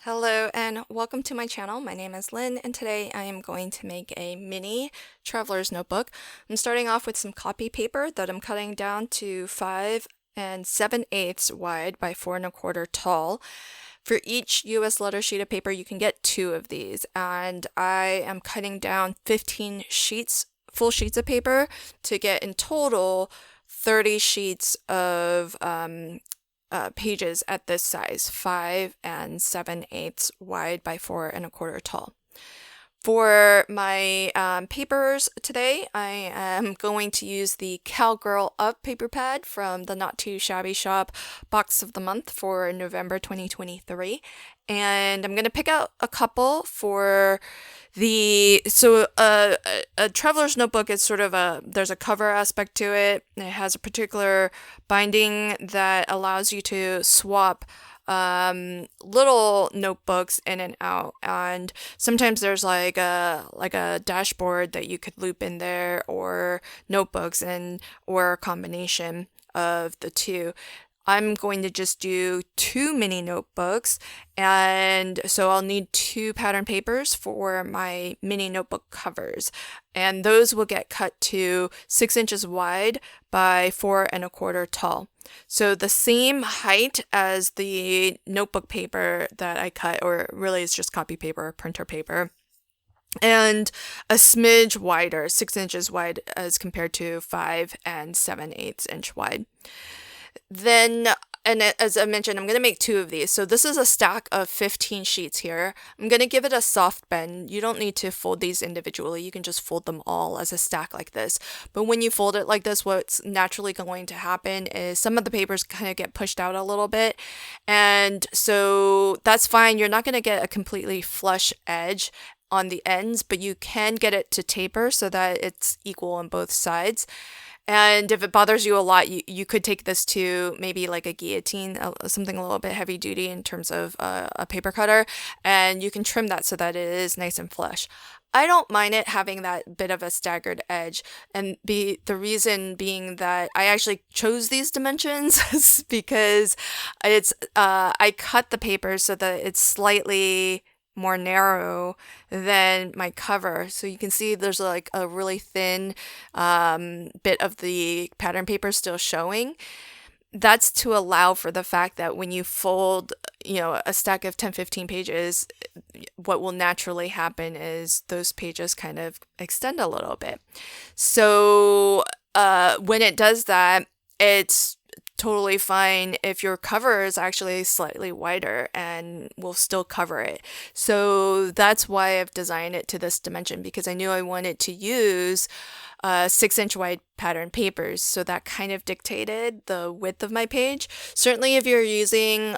Hello and welcome to my channel. My name is Lynn and today I am going to make a mini traveler's notebook. I'm starting off with some copy paper that I'm cutting down to 5 and 7/8 wide by 4 1/4 tall. For each US letter sheet of paper you can get 2 of these, and I am cutting down 15 sheets, full sheets of paper to get in total 30 sheets of pages at this size, 5 and 7/8 wide by 4 1/4 tall. For my papers today, I am going to use the Cowgirl Up paper pad from the Not Too Shabby Shop Box of the Month for November 2023. And I'm going to pick out a couple for a traveler's notebook is sort of there's a cover aspect to it. It has a particular binding that allows you to swap little notebooks in and out, and sometimes there's like a dashboard that you could loop in there, or notebooks, or a combination of the two. I'm going to just do 2 mini notebooks, and so I'll need 2 pattern papers for my mini notebook covers, and those will get cut to 6 inches wide by 4 1/4 tall. So the same height as the notebook paper that I cut, or really it's just copy paper or printer paper, and a smidge wider, 6 inches wide as compared to 5 and 7/8 inch wide. Then, as I mentioned, I'm going to make 2 of these. So this is a stack of 15 sheets here. I'm going to give it a soft bend. You don't need to fold these individually. You can just fold them all as a stack like this. But when you fold it like this, what's naturally going to happen is some of the papers kind of get pushed out a little bit. And so that's fine. You're not going to get a completely flush edge on the ends, but you can get it to taper so that it's equal on both sides. And if it bothers you a lot, you could take this to maybe like a guillotine, something a little bit heavy duty in terms of a paper cutter, and you can trim that so that it is nice and flush. I don't mind it having that bit of a staggered edge, and the reason being that I actually chose these dimensions because I cut the paper so that it's slightly more narrow than my cover. So you can see there's like a really thin bit of the pattern paper still showing. That's to allow for the fact that when you fold, a stack of 10-15 pages, what will naturally happen is those pages kind of extend a little bit. So when it does that, it's totally fine if your cover is actually slightly wider and will still cover it. So that's why I've designed it to this dimension, because I knew I wanted to use 6-inch wide pattern papers. So that kind of dictated the width of my page. Certainly if you're using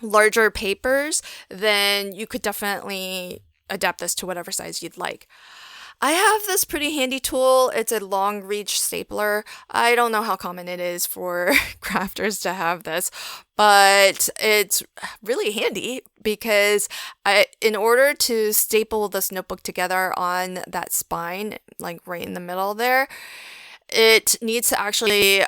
larger papers, then you could definitely adapt this to whatever size you'd like. I have this pretty handy tool. It's a long reach stapler. I don't know how common it is for crafters to have this, but it's really handy because in order to staple this notebook together on that spine, like right in the middle there, it needs to actually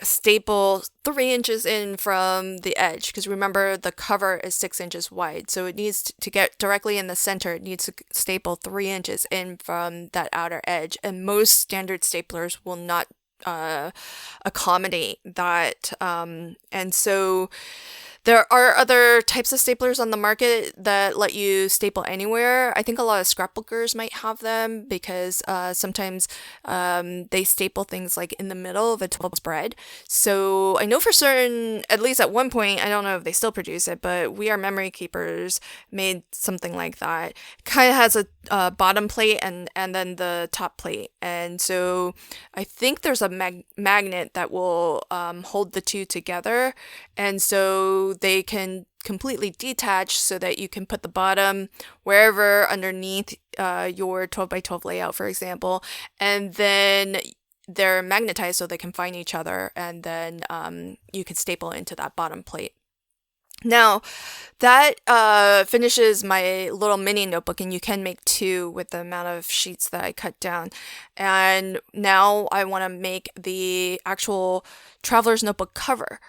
staple 3 inches in from the edge, because remember the cover is 6 inches wide, so it needs to get directly in the center. It needs to staple 3 inches in from that outer edge, and most standard staplers will not accommodate that, and so there are other types of staplers on the market that let you staple anywhere. I think a lot of scrapbookers might have them because sometimes they staple things like in the middle of a 12 spread. So I know for certain, at least at one point, I don't know if they still produce it, but We Are Memory Keepers made something like that. It kind of has a bottom plate and then the top plate. And so I think there's a magnet that will hold the two together. And so they can completely detach so that you can put the bottom wherever underneath your 12 by 12 layout, for example, and then they're magnetized so they can find each other, and then you can staple into that bottom plate. Now, that finishes my little mini notebook, and you can make 2 with the amount of sheets that I cut down. And now I want to make the actual traveler's notebook cover.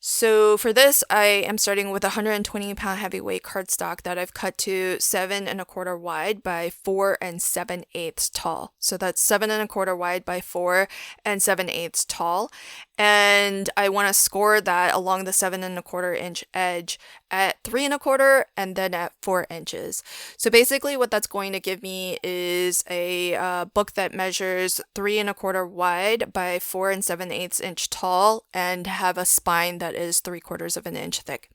So for this, I am starting with a 120-pound heavyweight cardstock that I've cut to 7 1/4 wide by 4 7/8 tall. So that's 7 1/4 wide by 4 7/8 tall. And I want to score that along the 7 1/4 inch edge at 3 1/4 and then at 4 inches. So basically what that's going to give me is a book that measures 3 1/4 wide by 4 7/8 inch tall and have a spine that is 3/4 of an inch thick.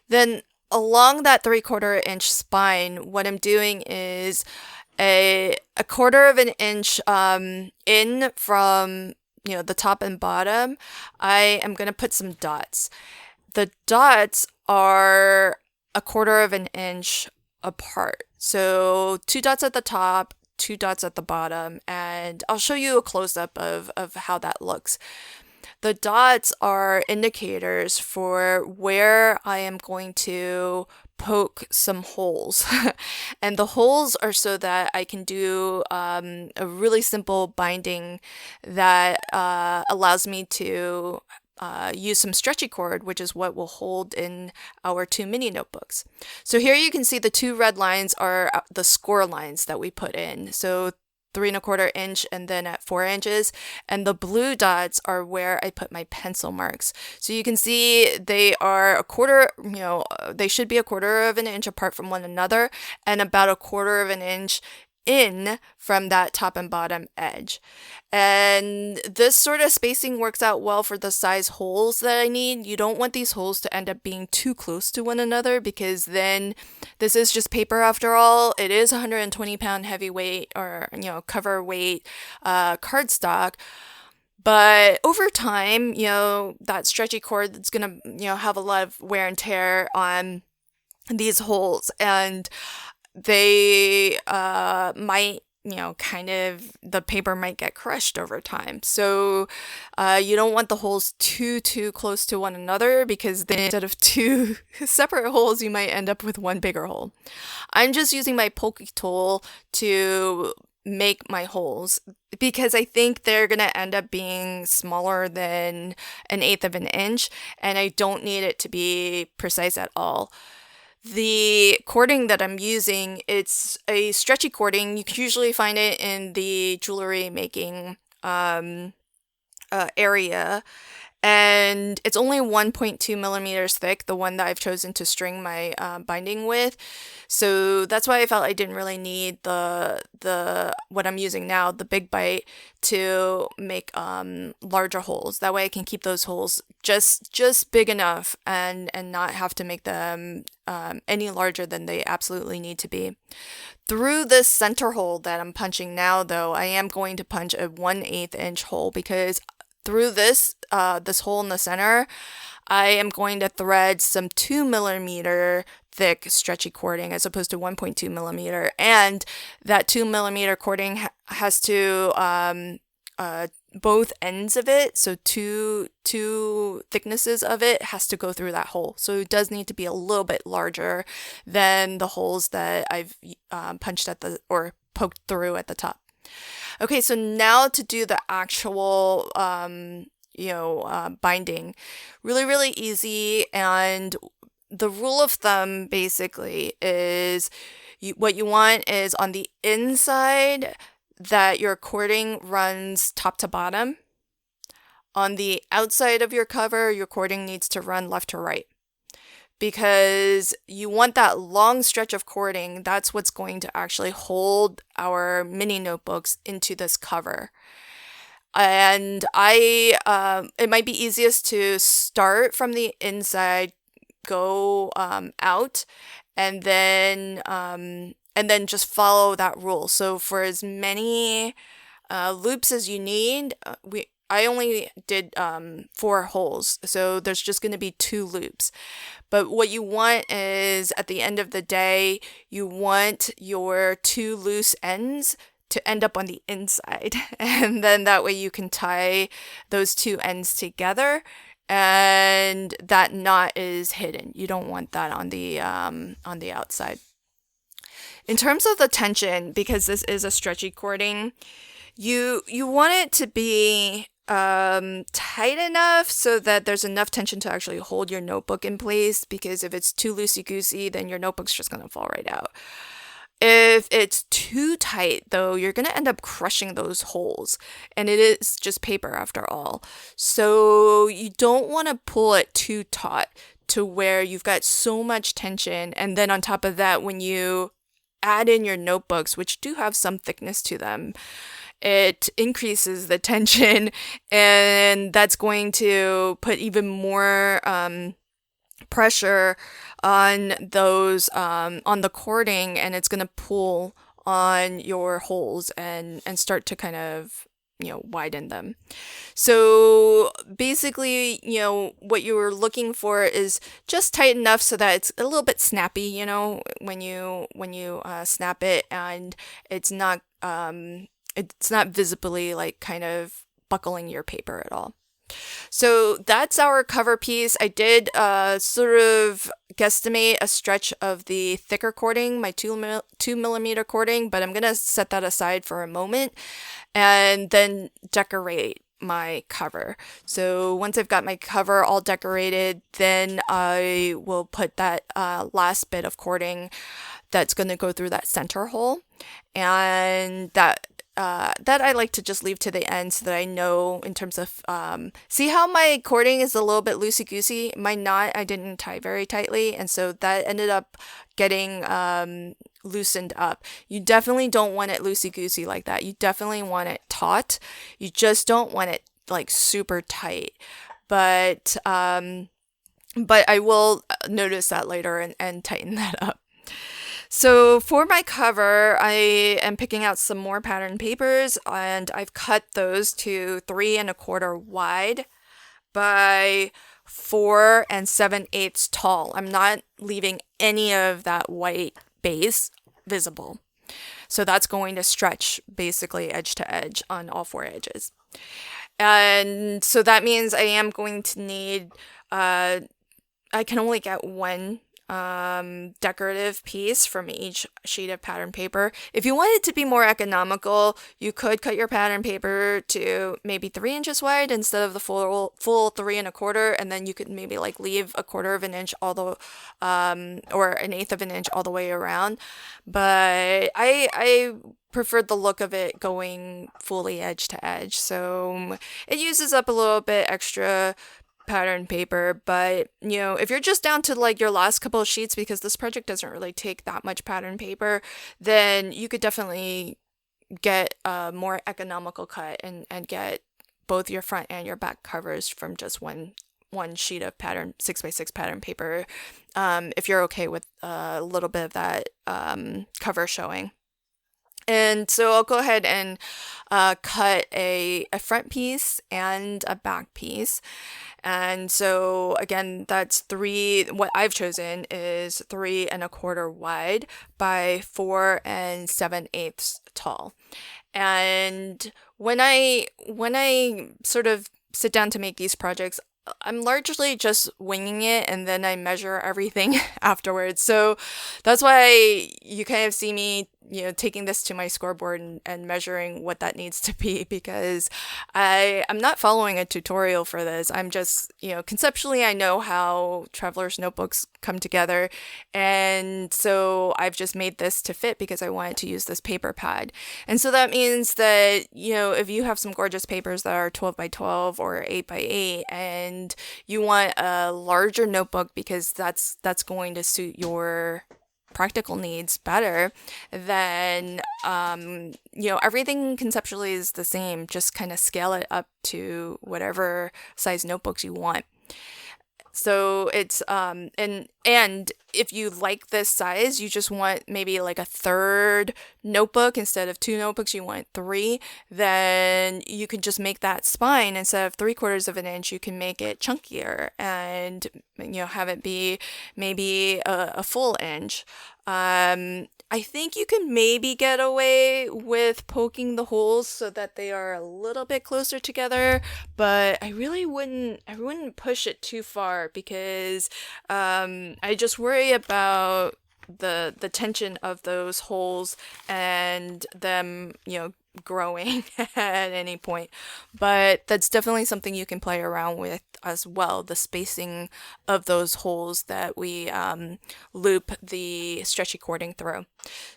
Then along that 3/4 inch spine, what I'm doing is a 1/4 of an inch in from the top and bottom. I am going to put some dots. The dots are a 1/4 of an inch apart. So 2 dots at the top, 2 dots at the bottom, and I'll show you a close-up of how that looks. The dots are indicators for where I am going to poke some holes. And the holes are so that I can do a really simple binding that allows me to use some stretchy cord, which is what we'll hold in our 2 mini notebooks. So here you can see the 2 red lines are the score lines that we put in. So 3 1/4 inch and then at 4 inches, and the blue dots are where I put my pencil marks. So you can see they are they should be a 1/4 of an inch apart from one another and about a 1/4 of an inch in from that top and bottom edge. And this sort of spacing works out well for the size holes that I need. You don't want these holes to end up being too close to one another because then this is just paper after all. It is 120-pound heavyweight or cover weight cardstock. But over time, that stretchy cord that's going to have a lot of wear and tear on these holes, and they might the paper might get crushed over time. So you don't want the holes too close to one another because then instead of 2 separate holes, you might end up with one bigger hole. I'm just using my pokey tool to make my holes because I think they're going to end up being smaller than 1/8 of an inch, and I don't need it to be precise at all. The cording that I'm using, it's a stretchy cording. You can usually find it in the jewelry making area, and it's only 1.2 millimeters thick, the one that I've chosen to string my binding with. So that's why I felt I didn't really need the what I'm using now, the Big Bite, to make larger holes. That way I can keep those holes just big enough and not have to make them any larger than they absolutely need to be. Through this center hole that I'm punching now, though, I am going to punch a 1/8 inch hole because through this hole in the center, I am going to thread some 2 millimeter thick stretchy cording as opposed to 1.2 millimeter. And that 2 millimeter cording has to, both ends of it, so two thicknesses of it has to go through that hole. So it does need to be a little bit larger than the holes that I've punched or poked through at the top. Okay, so now to do the actual, binding. Really, really easy. And the rule of thumb basically is what you want is on the inside that your cording runs top to bottom. On the outside of your cover, your cording needs to run left to right. Because you want that long stretch of cording. That's what's going to actually hold our mini notebooks into this cover. And it might be easiest to start from the inside, go out, and then just follow that rule. So for as many loops as you need, I only did 4 holes, so there's just going to be 2 loops. But what you want is, at the end of the day, you want your 2 loose ends to end up on the inside. And then that way you can tie those 2 ends together and that knot is hidden. You don't want that on the outside. In terms of the tension, because this is a stretchy cording, you want it to be tight enough so that there's enough tension to actually hold your notebook in place, because if it's too loosey-goosey, then your notebook's just gonna fall right out. If it's too tight, though, you're going to end up crushing those holes, and it is just paper after all. So you don't want to pull it too taut to where you've got so much tension, and then on top of that, when you add in your notebooks, which do have some thickness to them, it increases the tension, and that's going to put even more pressure on those on the cording, and it's going to pull on your holes and start to kind of widen them. So basically, what you were looking for is just tight enough so that it's a little bit snappy, when you snap it, and it's not visibly like kind of buckling your paper at all. So that's our cover piece. I did sort of guesstimate a stretch of the thicker cording, my 2mm cording, but I'm going to set that aside for a moment and then decorate my cover. So once I've got my cover all decorated, then I will put that last bit of cording that's going to go through that center hole, and that I like to just leave to the end so that I know in terms of, see how my cording is a little bit loosey-goosey? My knot, I didn't tie very tightly, and so that ended up getting loosened up. You definitely don't want it loosey-goosey like that. You definitely want it taut. You just don't want it like super tight. But I will notice that later and tighten that up. So for my cover, I am picking out some more pattern papers, and I've cut those to 3 1/4 wide by 4 7/8 tall. I'm not leaving any of that white base visible. So that's going to stretch basically edge to edge on all 4 edges. And so that means I am going to need, I can only get one decorative piece from each sheet of pattern paper. If you wanted to be more economical, you could cut your pattern paper to maybe 3 inches wide instead of the full 3 1/4, and then you could maybe like leave 1/4 of an inch all the or an 1/8 of an inch all the way around. But I preferred the look of it going fully edge to edge, so it uses up a little bit extra pattern paper. But if you're just down to like your last couple of sheets, because this project doesn't really take that much pattern paper, then you could definitely get a more economical cut and get both your front and your back covers from just one sheet of pattern 6x6 pattern paper, if you're okay with a little bit of that cover showing. And so I'll go ahead and cut a front piece and a back piece. And so again, that's what I've chosen is 3 1/4 wide by 4 7/8 tall. And when I sort of sit down to make these projects, I'm largely just winging it, and then I measure everything afterwards. So that's why you kind of see me, taking this to my scoreboard and measuring what that needs to be, because I'm not following a tutorial for this. I'm just, conceptually I know how traveler's notebooks come together, and so I've just made this to fit because I wanted to use this paper pad. And so that means that, if you have some gorgeous papers that are 12 by 12 or 8 by 8, and you want a larger notebook because that's going to suit your practical needs better, then everything conceptually is the same. Just kind of scale it up to whatever size notebooks you want. So it's and if you like this size, you just want maybe like a third notebook instead of 2 notebooks, you want 3, then you can just make that spine, instead of 3/4 of an inch, you can make it chunkier and have it be maybe a full inch. I think you can maybe get away with poking the holes so that they are a little bit closer together, but I wouldn't push it too far, because I just worry about the tension of those holes and them, growing at any point. But that's definitely something you can play around with as well, the spacing of those holes that we loop the stretchy cording through.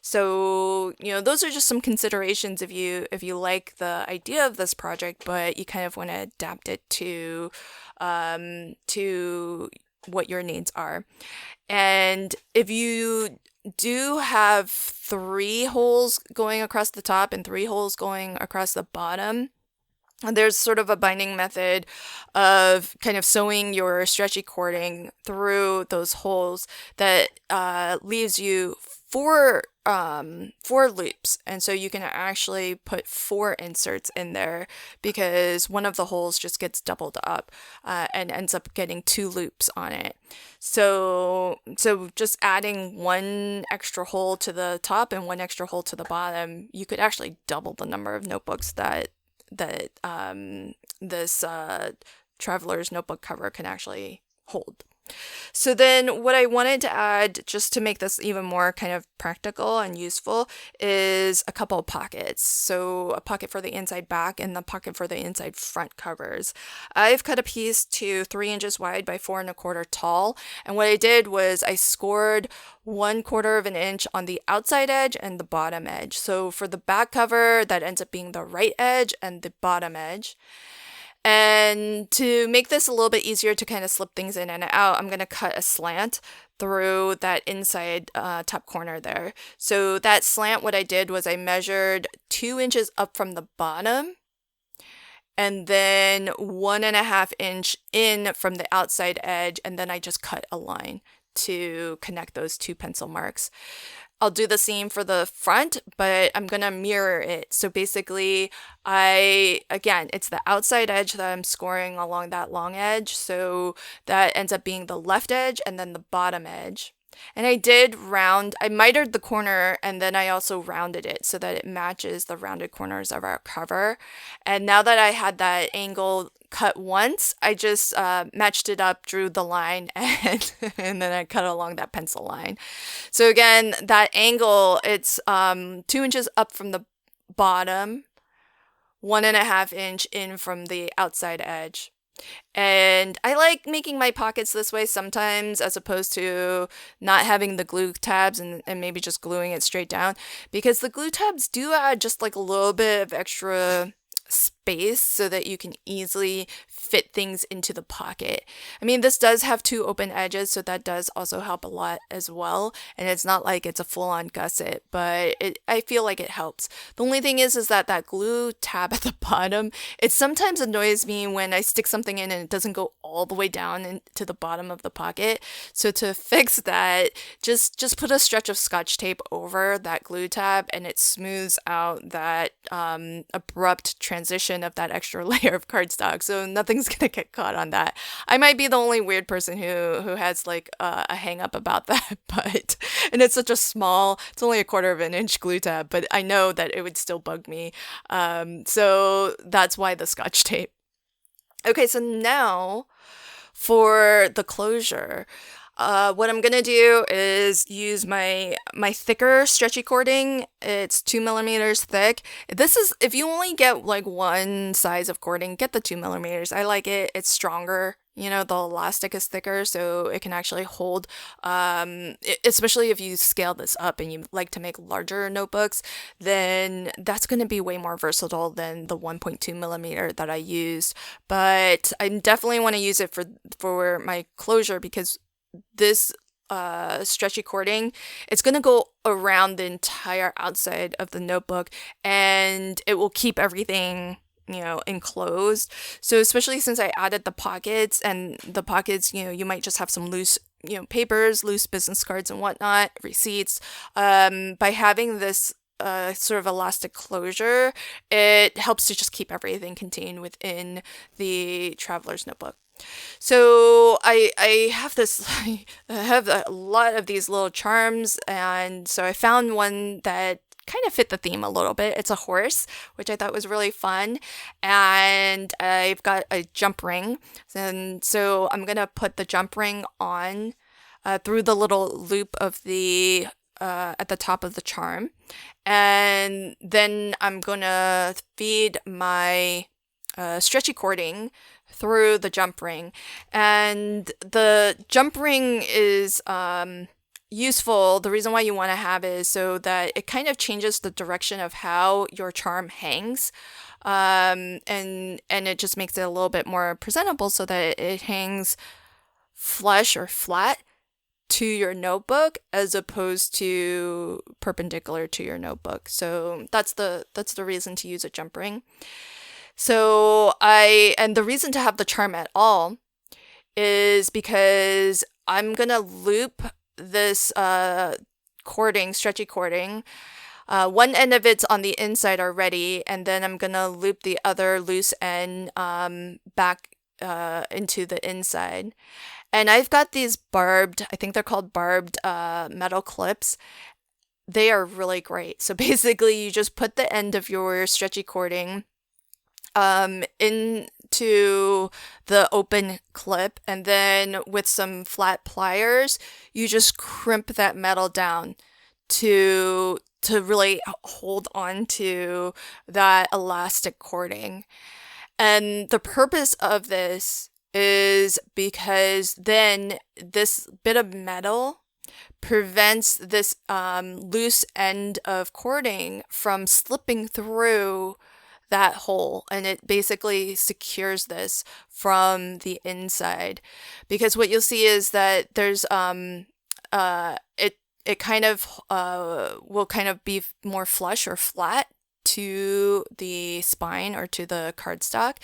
So, those are just some considerations if you like the idea of this project, but you kind of want to adapt it to what your needs are. And if you do have 3 holes going across the top and 3 holes going across the bottom, there's sort of a binding method of kind of sewing your stretchy cording through those holes that leaves you 4 loops. And so you can actually put 4 inserts in there because one of the holes just gets doubled up and ends up getting 2 loops on it. So just adding 1 extra hole to the top and 1 extra hole to the bottom, you could actually double the number of notebooks that this traveler's notebook cover can actually hold. So then what I wanted to add, just to make this even more kind of practical and useful, is a couple of pockets. So a pocket for the inside back and the pocket for the inside front covers. I've cut a piece to 3 inches wide by 4 1/4 tall. And what I did was I scored 1/4 of an inch on the outside edge and the bottom edge. So for the back cover, that ends up being the right edge and the bottom edge. And to make this a little bit easier to kind of slip things in and out, I'm going to cut a slant through that inside top corner there. So that slant, what I did was I measured 2 inches up from the bottom and then 1.5 inch in from the outside edge. And then I just cut a line to connect those 2 pencil marks. I'll do the same for the front, but I'm going to mirror it. So basically, it's the outside edge that I'm scoring along that long edge. So that ends up being the left edge and then the bottom edge. And I mitered the corner and then I also rounded it so that it matches the rounded corners of our cover. And now that I had that angle cut once, I just matched it up, drew the line, and then I cut along that pencil line. So again, that angle, it's 2 inches up from the bottom, 1.5 inch in from the outside edge. And I like making my pockets this way sometimes as opposed to not having the glue tabs and maybe just gluing it straight down, because the glue tabs do add just like a little bit of extra space so that you can easily fit things into the pocket. I mean, this does have 2 open edges, so that does also help a lot as well. And it's not like it's a full-on gusset, but I feel like it helps. The only thing is that glue tab at the bottom, it sometimes annoys me when I stick something in and it doesn't go all the way down into the bottom of the pocket. So to fix that, just put a stretch of Scotch tape over that glue tab and it smooths out that abrupt transition of that extra layer of cardstock. So nothing's gonna get caught on that. I might be the only weird person who has like a hang up about that, and it's such a small, it's only 1/4 of an inch glue tab, but I know that it would still bug me. So that's why the Scotch tape. Okay, so now for the closure. What I'm gonna do is use my thicker stretchy cording. It's 2 millimeters thick. This is, if you only get like one size of cording, get the 2 millimeters. I like it. It's stronger. The elastic is thicker, so it can actually hold, especially if you scale this up and you like to make larger notebooks, then that's going to be way more versatile than the 1.2 millimeter that I used. But I definitely want to use it for my closure because this stretchy cording, it's going to go around the entire outside of the notebook and it will keep everything enclosed. So especially since I added the pockets, and the pockets, you might just have some loose papers, loose business cards and whatnot, receipts. By having this sort of elastic closure, it helps to just keep everything contained within the traveler's notebook. So I have I have a lot of these little charms, and so I found one that kind of fit the theme a little bit. It's a horse, which I thought was really fun, and I've got a jump ring, and so I'm gonna put the jump ring on through the little loop of the at the top of the charm. And then I'm gonna feed my stretchy cording through the jump ring. And the jump ring is useful. The reason why you want to have it is so that it kind of changes the direction of how your charm hangs. And it just makes it a little bit more presentable so that it hangs flush or flat to your notebook as opposed to perpendicular to your notebook. So that's the reason to use a jump ring. And the reason to have the charm at all is because I'm gonna loop this stretchy cording. One end of it's on the inside already, and then I'm gonna loop the other loose end back into the inside. And I've got these I think they're called barbed metal clips. They are really great. So basically, you just put the end of your stretchy cording into the open clip, and then with some flat pliers, you just crimp that metal down to really hold on to that elastic cording. And the purpose of this is because then this bit of metal prevents this loose end of cording from slipping through that hole, and it basically secures this from the inside. Because what you'll see is that there's it kind of will kind of be more flush or flat to the spine or to the cardstock.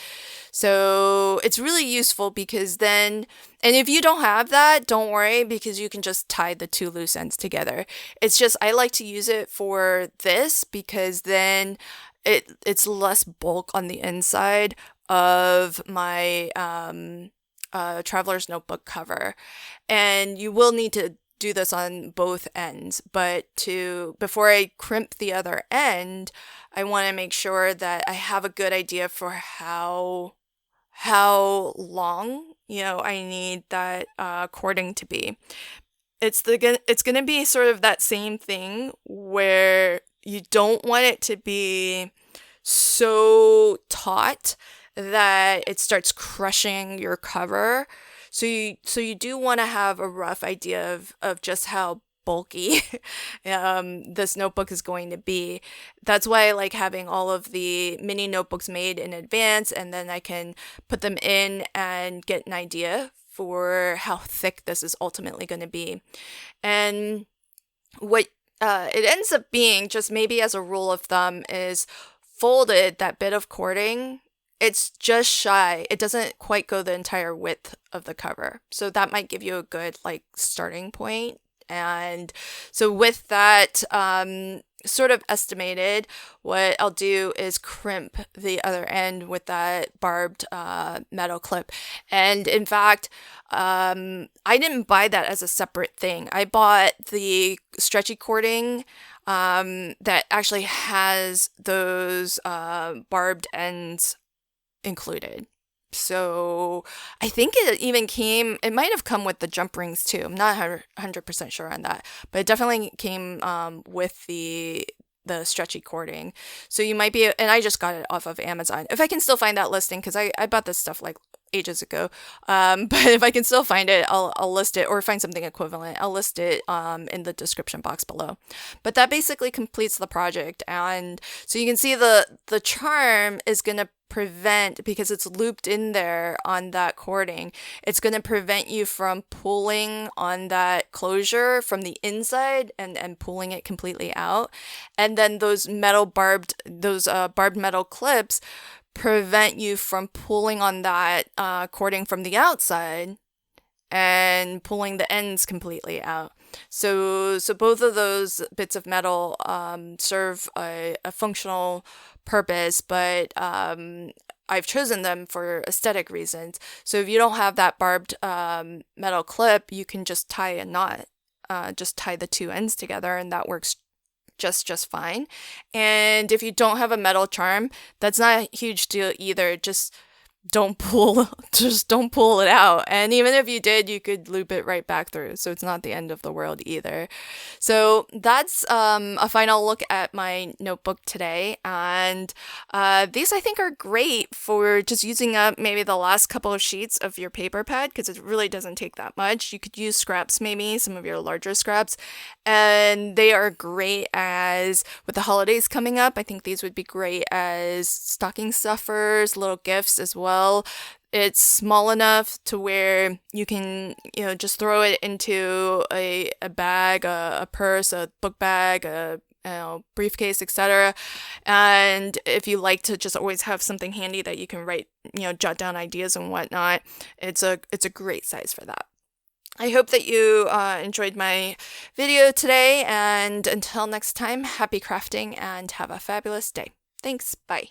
So it's really useful because then, and if you don't have that, don't worry, because you can just tie the two loose ends together. It's just, I like to use it for this because then it's less bulk on the inside of my traveler's notebook cover. And you will need to do this on both ends, but before I crimp the other end, I want to make sure that I have a good idea for how long I need that cording to be. It's going to be sort of that same thing where you don't want it to be so taut that it starts crushing your cover. So you do want to have a rough idea of just how bulky this notebook is going to be. That's why I like having all of the mini notebooks made in advance, and then I can put them in and get an idea for how thick this is ultimately going to be. And what it ends up being, just maybe as a rule of thumb, is folded, that bit of cording, it's just shy. It doesn't quite go the entire width of the cover. So that might give you a good starting point. And so with that sort of estimated, what I'll do is crimp the other end with that barbed metal clip. And in fact, I didn't buy that as a separate thing. I bought the stretchy cording that actually has those barbed ends included. So I think it might have come with the jump rings too. I'm not 100% sure on that, but it definitely came with the stretchy cording. So you might be, and I just got it off of Amazon. If I can still find that listing, because I bought this stuff ages ago. But if I can still find it, I'll list it, or find something equivalent. I'll list it in the description box below. But that basically completes the project. And so you can see the charm is going to prevent, because it's looped in there on that cording, it's going to prevent you from pulling on that closure from the inside and pulling it completely out. And then those barbed metal clips prevent you from pulling on that cording from the outside and pulling the ends completely out. So both of those bits of metal serve a functional purpose, but I've chosen them for aesthetic reasons. So if you don't have that barbed metal clip, you can just tie a knot, just tie the two ends together, and that works just fine. And if you don't have a metal charm, that's not a huge deal either. Just don't pull just don't pull it out, and even if you did, you could loop it right back through, so it's not the end of the world either. So that's a final look at my notebook today, and these I think are great for just using up maybe the last couple of sheets of your paper pad, because it really doesn't take that much. You could use scraps, maybe some of your larger scraps, and they are great as with the holidays coming up. I think these would be great as stocking stuffers, little gifts as well. It's small enough to where you can, just throw it into a bag, a purse, a book bag, a briefcase, etc. And if you like to just always have something handy that you can write, jot down ideas and whatnot, it's a great size for that. I hope that you enjoyed my video today, and until next time, happy crafting and have a fabulous day. Thanks, bye.